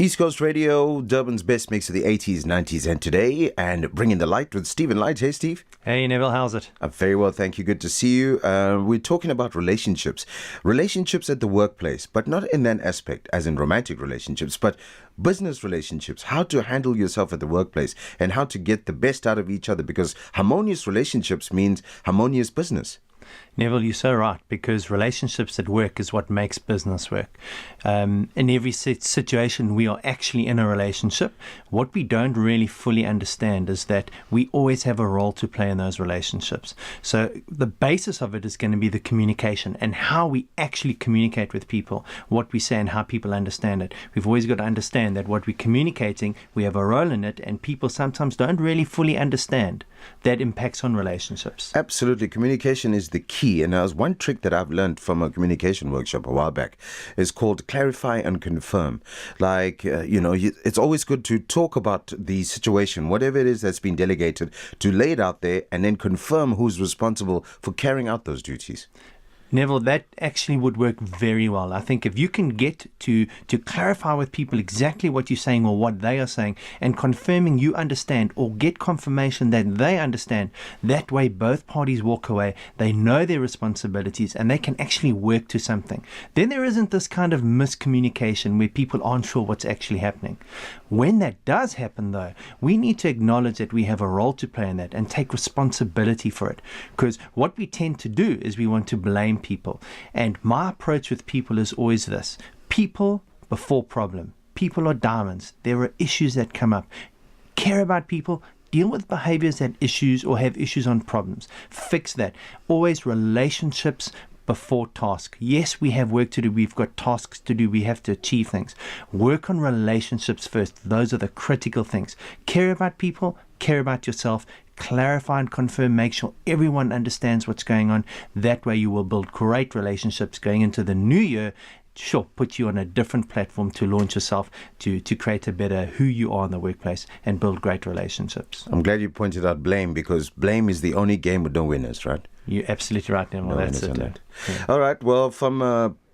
East Coast Radio, Durban's best mix of the 80s, 90s and today, and bringing the light with Stephen Light. Hey, Steve. Hey, Neville, how's it? I'm very well, thank you. Good to see you. We're talking about relationships. Relationships at the workplace, but not in that aspect, as in romantic relationships, but business relationships, how to handle yourself at the workplace and how to get the best out of each other, because harmonious relationships means harmonious business. Neville, you're so right, because relationships at work is what makes business work. In every situation, we are actually in a relationship. What we don't really fully understand is that we always have a role to play in those relationships. So the basis of it is going to be the communication and how we actually communicate with people, what we say and how people understand it. We've always got to understand that what we're communicating, we have a role in it, and people sometimes don't really fully understand that impacts on relationships. Absolutely. Communication is the key. And there's one trick that I've learned from a communication workshop a while back. It's called clarify and confirm. Like, it's always good to talk about the situation, whatever it is that's been delegated, to lay it out there and then confirm who's responsible for carrying out those duties. Neville, that actually would work very well. I think if you can get to clarify with people exactly what you're saying or what they are saying and confirming you understand or get confirmation that they understand, that way both parties walk away, they know their responsibilities and they can actually work to something. Then there isn't this kind of miscommunication where people aren't sure what's actually happening. When that does happen though, we need to acknowledge that we have a role to play in that and take responsibility for it. Because what we tend to do is we want to blame people. And my approach with people is always this: people before problem. People are diamonds. There are issues that come up. Care about people. Deal with behaviors that issues or have issues on problems. Fix that. Always relationships before task. Yes, we have work to do. We've got tasks to do. We have to achieve things. Work on relationships first. Those are the critical things. Care about people. Care about yourself. Clarify and confirm, make sure everyone understands what's going on. That way you will build great relationships going into the new year. Sure, put you on a different platform to launch yourself, to create a better who you are in the workplace and build great relationships. I'm glad you pointed out blame, because blame is the only game with no winners, right? You're absolutely right, Neville. That's it. Yeah. All right, well, from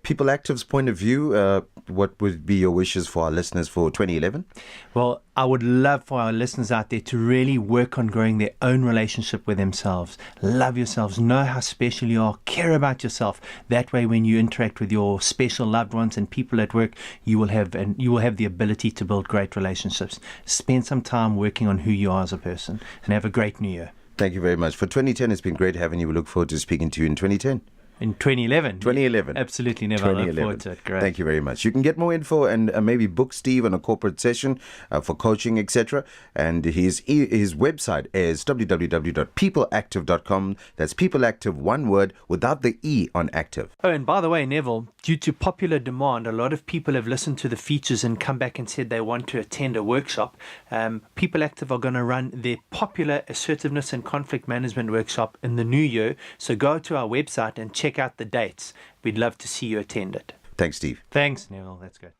PeopleActiv's point of view, what would be your wishes for our listeners for 2011? Well, I would love for our listeners out there to really work on growing their own relationship with themselves. Love yourselves, know how special you are, care about yourself. That way when you interact with your special loved ones and people at work, you will have the ability to build great relationships. Spend some time working on who you are as a person and have a great new year. Thank you very much. For 2010, it's been great having you. We look forward to speaking to you in 2010. In 2011? 2011. Absolutely, never. I look forward to it. Great. Thank you very much. You can get more info and maybe book Steve on a corporate session for coaching, etc. And his website is www.peopleactiv.com. That's PeopleActiv, one word, without the E on active. Oh, and by the way, Neville, due to popular demand, a lot of people have listened to the features and come back and said they want to attend a workshop. PeopleActiv are going to run their popular assertiveness and conflict management workshop in the new year. So go to our website and check out the dates. We'd love to see you attend it. Thanks, Steve. Thanks, Neville. That's good.